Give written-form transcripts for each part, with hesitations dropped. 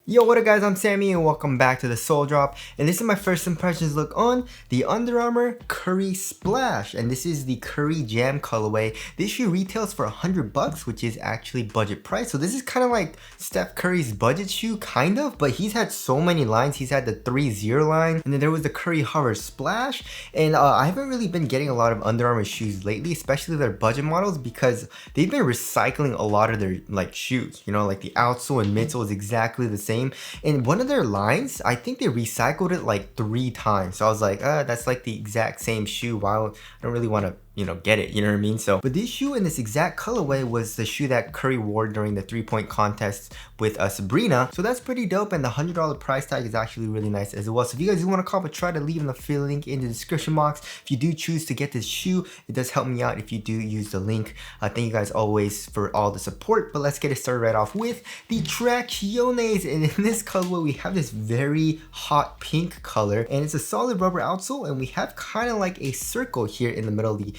Yo, what up guys, I'm Sammy and welcome back to the Soul Drop, and this is my first impressions look on the Under Armour Curry Splash, and this is the Curry Jam colorway. This shoe retails for $100, which is actually budget price. So this is kind of like Steph Curry's budget shoe, kind of, but he's had so many lines. He's had the 3-0 line, and then there was the Curry Hover Splash, and I haven't really been getting a lot of Under Armour shoes lately, especially their budget models, because they've been recycling a lot of their like shoes, you know, like the outsole and midsole is exactly the same. In one of their lines, I think they recycled it like 3 times. So I was like, that's like the exact same shoe. Why I don't really want to, get it, you know what I mean? So, but this shoe in this exact colorway was the shoe that Curry wore during the 3-point contest with Sabrina. So that's pretty dope, and the $100 price tag is actually really nice as well. So if you guys do want to cop it, try to leave an affiliate link in the description box. If you do choose to get this shoe, it does help me out if you do use the link. Thank you guys always for all the support, but let's get it started right off with the Tracciones. And in this colorway, we have this very hot pink color, and it's a solid rubber outsole, and we have kind of like a circle here in the middle of the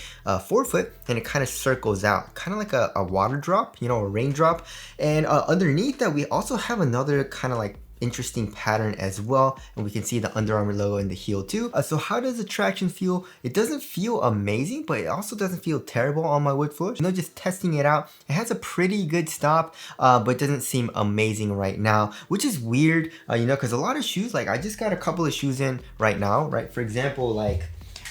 forefoot, and it kind of circles out, kind of like a water drop, a raindrop. And underneath that, we also have another kind of like interesting pattern as well, and we can see the Under Armour logo in the heel too. So how does the traction feel? It doesn't feel amazing, but it also doesn't feel terrible on my wood floors. Just testing it out, it has a pretty good stop, but it doesn't seem amazing right now, which is weird, because a lot of shoes, like I just got a couple of shoes in right now, right? For example, like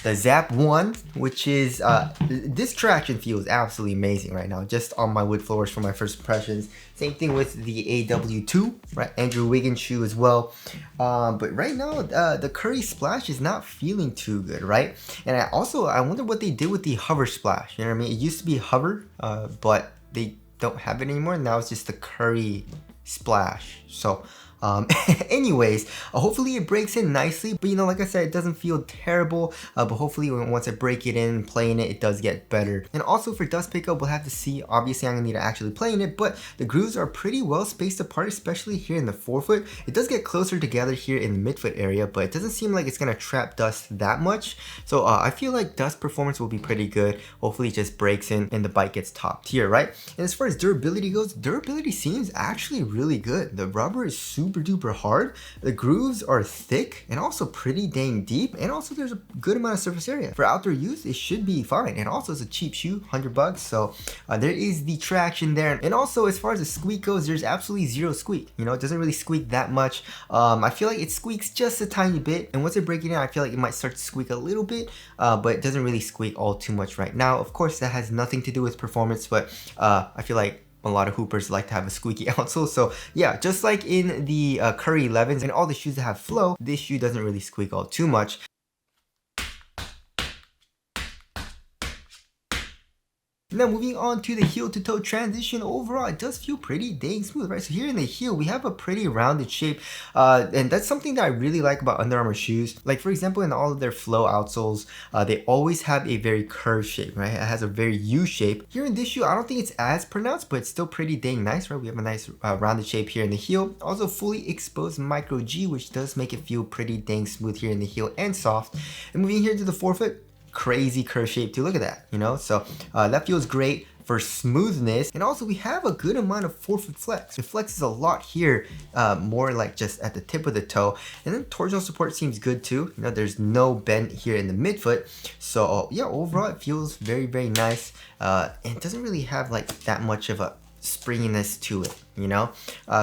the Zap 1, which is, this traction feels absolutely amazing right now, just on my wood floors for my first impressions. Same thing with the AW2, right? Andrew Wiggins shoe as well. But right now, the Curry Splash is not feeling too good, right? And I wonder what they did with the Hover Splash, you know what I mean? It used to be Hover, but they don't have it anymore. Now it's just the Curry Splash. So, anyways, hopefully it breaks in nicely, but like I said, it doesn't feel terrible, but hopefully once I break it in and play in it, it does get better. And also for dust pickup, we'll have to see. Obviously I'm gonna need to actually play in it, but the grooves are pretty well spaced apart, especially here in the forefoot. It does get closer together here in the midfoot area, but it doesn't seem like it's gonna trap dust that much. So I feel like dust performance will be pretty good. Hopefully it just breaks in and the bike gets top tier, right? And as far as durability goes, durability seems actually really good. The rubber is super duper hard, the grooves are thick and also pretty dang deep, and also there's a good amount of surface area. For outdoor use, it should be fine, and also it's a cheap shoe, $100, so there is the traction there. And also as far as the squeak goes, there's absolutely zero squeak, it doesn't really squeak that much. I feel like it squeaks just a tiny bit, and once I break it in, I feel like it might start to squeak a little bit, but it doesn't really squeak all too much right now. Of course, that has nothing to do with performance, but I feel like a lot of hoopers like to have a squeaky outsole. So yeah, just like in the Curry 11s and all the shoes that have flow, this shoe doesn't really squeak all too much. Now moving on to the heel to toe transition, overall it does feel pretty dang smooth, right? So here in the heel we have a pretty rounded shape, and that's something that I really like about Under Armour shoes. Like for example, in all of their flow outsoles, they always have a very curved shape, right? It has a very U shape. Here in this shoe, I don't think it's as pronounced, but it's still pretty dang nice, right? We have a nice rounded shape here in the heel. Also fully exposed micro G, which does make it feel pretty dang smooth here in the heel and soft. And moving here to the forefoot, crazy curve shape too, look at that, so that feels great for smoothness. And also we have a good amount of forefoot flex. It flexes a lot here, more like just at the tip of the toe, and then torsional support seems good too. There's no bend here in the midfoot, so yeah, overall it feels very, very nice, and it doesn't really have like that much of a springiness to it,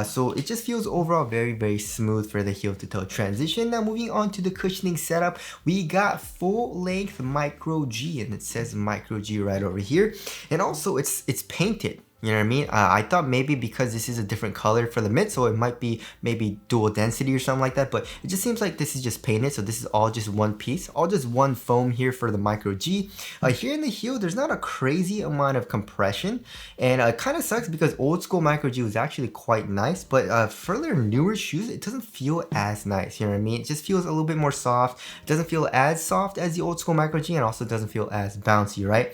so it just feels overall very, very smooth for the heel to toe transition. Now moving on to the cushioning setup, we got full length micro G, and it says micro G right over here, and also it's painted. You know what I mean? I thought maybe because this is a different color for the midsole, it might be maybe dual density or something like that, but it just seems like this is just painted, so this is all just one piece, all just one foam here for the micro G. Here in the heel, there's not a crazy amount of compression, and it kind of sucks because old school micro G was actually quite nice, but for their newer shoes, it doesn't feel as nice, you know what I mean? It just feels a little bit more soft. It doesn't feel as soft as the old school micro G, and also doesn't feel as bouncy, right?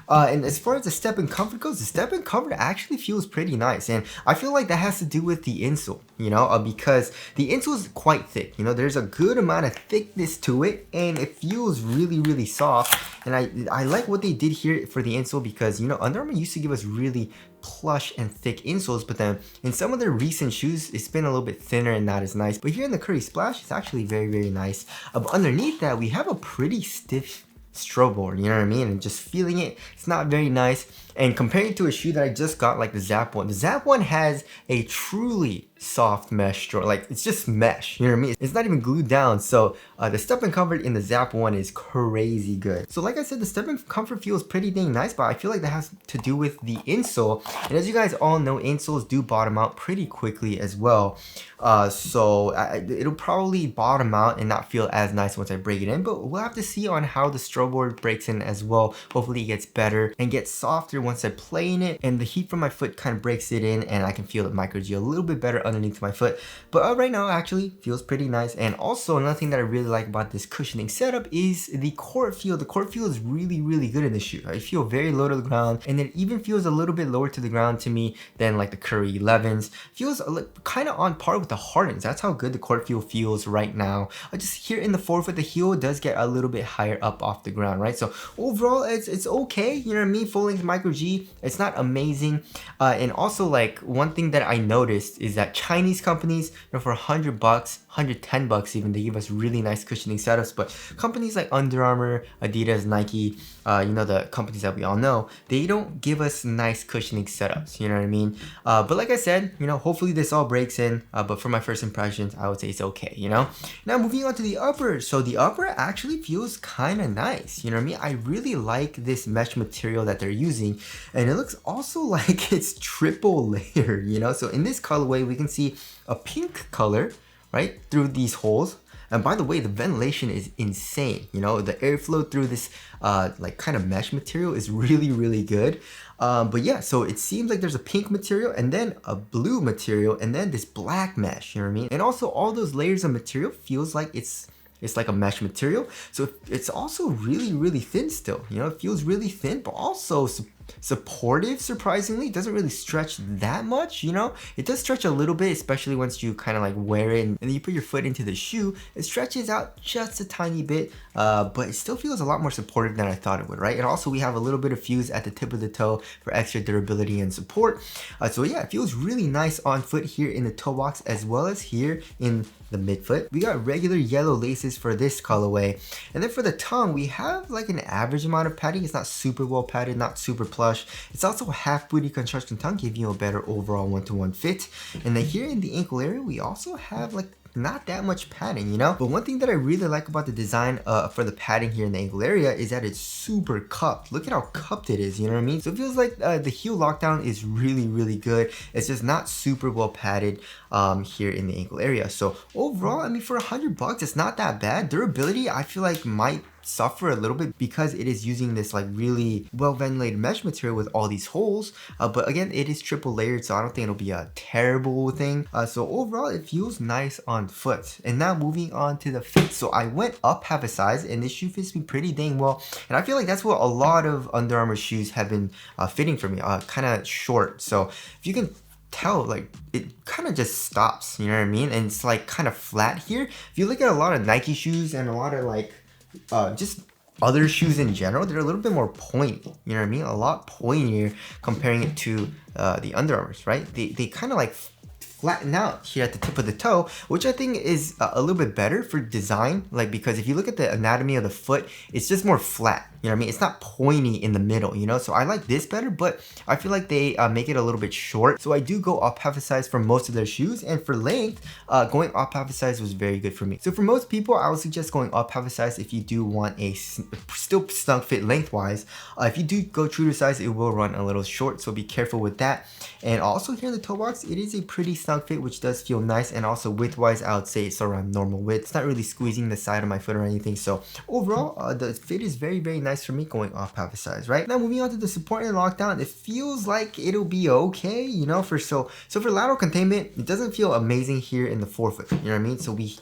And as far as the step and comfort goes, the step and comfort mode actually feels pretty nice, and I feel like that has to do with the insole, you know, because the insole is quite thick. You know, there's a good amount of thickness to it, and it feels really soft. And I like what they did here for the insole, because, you know, Under Armour used to give us really plush and thick insoles, but then in some of their recent shoes it's been a little bit thinner and not as nice. But here in the Curry Splash, it's actually very nice. But underneath that, we have a pretty stiff strobe board, you know what I mean? And just feeling it, it's not very nice. And comparing it to a shoe that I just got, like the Zap one, the Zap one has a truly soft mesh strobe. Like, it's just mesh, you know what I mean? It's not even glued down. So the step and comfort in the Zap one is crazy good. So like I said, the step and comfort feels pretty dang nice, but I feel like that has to do with the insole. And as you guys all know, insoles do bottom out pretty quickly as well. It'll probably bottom out and not feel as nice once I break it in, but we'll have to see on how the strobe board breaks in as well. Hopefully it gets better and gets softer once I play in it, and the heat from my foot kind of breaks it in, and I can feel the micro G a little bit better underneath my foot. But right now, actually feels pretty nice. And also another thing that I really like about this cushioning setup is the court feel. The court feel is really good in the shoe. I feel very low to the ground, and it even feels a little bit lower to the ground to me than like the Curry 11s. Feels kind of on par with the Hardens. That's how good the court feel feels right now. Just here in the forefoot, the heel does get a little bit higher up off the ground, right? So overall, it's okay. You know what I mean? Full length micro G, it's not amazing. And also, like, one thing that I noticed is that Chinese companies, you know, for $100, $110 even, they give us really nice cushioning setups. But companies like Under Armour, Adidas, Nike, you know, the companies that we all know, they don't give us nice cushioning setups, you know what I mean? But like I said, you know, hopefully this all breaks in. But for my first impressions, I would say it's okay, you know? Now moving on to the upper. So the upper actually feels kind of nice, you know what I mean? I really like this mesh material that they're using, and it looks also like it's triple layer, you know? So in this colorway, we can see a pink color, right, through these holes. And by the way, the ventilation is insane. You know, the airflow through this like kind of mesh material is really good. But yeah, so it seems like there's a pink material and then a blue material and then this black mesh, you know what I mean? And also all those layers of material feels like it's like a mesh material. So it's also really thin still. You know, it feels really thin, but also supportive, surprisingly. It doesn't really stretch that much, you know? It does stretch a little bit, especially once you kind of like wear it and then you put your foot into the shoe. It stretches out just a tiny bit, but it still feels a lot more supportive than I thought it would, right? And also we have a little bit of fuse at the tip of the toe for extra durability and support. So yeah, it feels really nice on foot here in the toe box as well as here in the midfoot. We got regular yellow laces for this colorway. And then for the tongue, we have like an average amount of padding. It's not super well padded, not super plush. It's also a half booty construction tongue, giving you a better overall one-to-one fit. And then here in the ankle area, we also have like not that much padding, you know? But one thing that I really like about the design for the padding here in the ankle area is that it's super cupped. Look at how cupped it is, you know what I mean? So it feels like the heel lockdown is really good. It's just not super well padded here in the ankle area. So overall, I mean, for $100, it's not that bad. Durability, I feel like might suffer a little bit because it is using this like really well ventilated mesh material with all these holes, but again, it is triple layered, so I don't think it'll be a terrible thing. So overall, it feels nice on foot. And now moving on to the fit. So I went up half a size and this shoe fits me pretty dang well, and I feel like that's what a lot of Under Armour shoes have been fitting for me, kind of short. So if you can tell, like, it kind of just stops, you know what I mean? And it's like kind of flat here. If you look at a lot of Nike shoes and a lot of like just other shoes in general, they're a little bit more pointy, you know what I mean? A lot pointier comparing it to the Under Armours, right? They kind of like flatten out here at the tip of the toe, which I think is a little bit better for design, like, because if you look at the anatomy of the foot, it's just more flat, you know what I mean? It's not pointy in the middle, you know? So I like this better, but I feel like they make it a little bit short. So I do go up half a size for most of their shoes, and for length, going up half a size was very good for me. So for most people, I would suggest going up half a size if you do want a still snug fit lengthwise. If you do go true to size, it will run a little short, so be careful with that. And also here in the toe box, it is a pretty snug fit, which does feel nice, and also width-wise, I would say it's around normal width. It's not really squeezing the side of my foot or anything, so overall, the fit is very nice for me going off half a size, right? Now moving on to the support and lockdown, it feels like it'll be okay, you know, so for lateral containment, it doesn't feel amazing here in the forefoot, you know what I mean? So we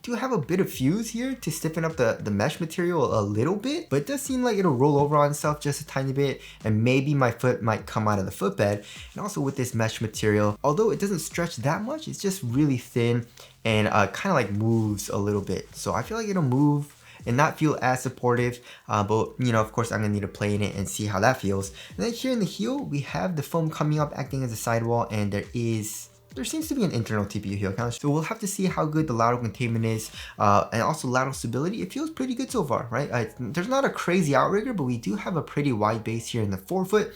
do have a bit of fuse here to stiffen up the mesh material a little bit, but it does seem like it'll roll over on itself just a tiny bit, and maybe my foot might come out of the footbed. And also with this mesh material, although it doesn't stretch that much, it's just really thin and kind of like moves a little bit. So I feel like it'll move and not feel as supportive, but you know, of course I'm gonna need to play in it and see how that feels. And then here in the heel, we have the foam coming up acting as a sidewall, and there seems to be an internal TPU heel count, so we'll have to see how good the lateral containment is, and also lateral stability. It feels pretty good so far, right? There's not a crazy outrigger, but we do have a pretty wide base here in the forefoot,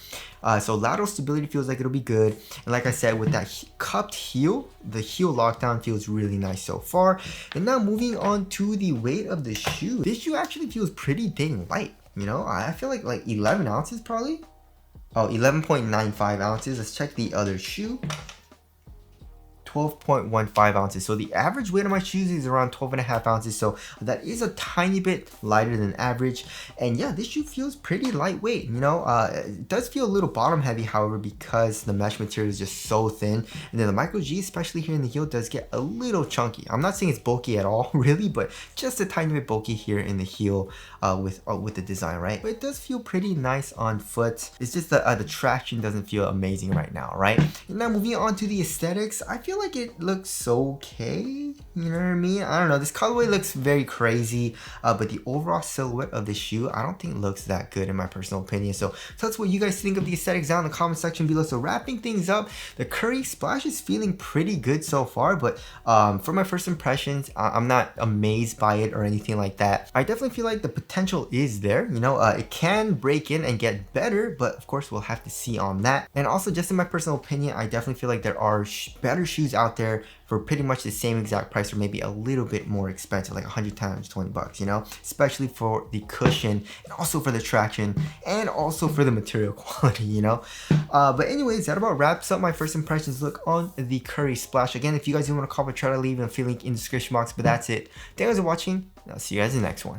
so lateral stability feels like it'll be good. And like I said, with that cupped heel, the heel lockdown feels really nice so far. And now moving on to the weight of the shoe. This shoe actually feels pretty dang light, you know? I feel like 11 ounces probably? Oh, 11.95 ounces. Let's check the other shoe. 12.15 ounces. So the average weight of my shoes is around 12.5 ounces. So that is a tiny bit lighter than average. And yeah, this shoe feels pretty lightweight. You know, it does feel a little bottom heavy, however, because the mesh material is just so thin. And then the micro G, especially here in the heel, does get a little chunky. I'm not saying it's bulky at all, really, but just a tiny bit bulky here in the heel with the design, right? But it does feel pretty nice on foot. It's just the traction doesn't feel amazing right now, right? And now moving on to the aesthetics, I feel like it looks okay, you know what I mean? I don't know, this colorway looks very crazy, but the overall silhouette of the shoe, I don't think looks that good in my personal opinion. So tell us what you guys think of the aesthetics down in the comment section below. So wrapping things up, the Curry Splash is feeling pretty good so far, but for my first impressions, I'm not amazed by it or anything like that. I definitely feel like the potential is there, you know, it can break in and get better, but of course we'll have to see on that. And also, just in my personal opinion, I definitely feel like there are better shoes out there for pretty much the same exact price, or maybe a little bit more expensive, like 100 times 20 bucks, you know, especially for the cushion and also for the traction and also for the material quality, you know. But anyways, that about wraps up my first impressions look on the Curry Splash. Again, if you guys do want to comment, try to leave a link in the description box, but that's it. Thank you guys for watching. I'll see you guys in the next one.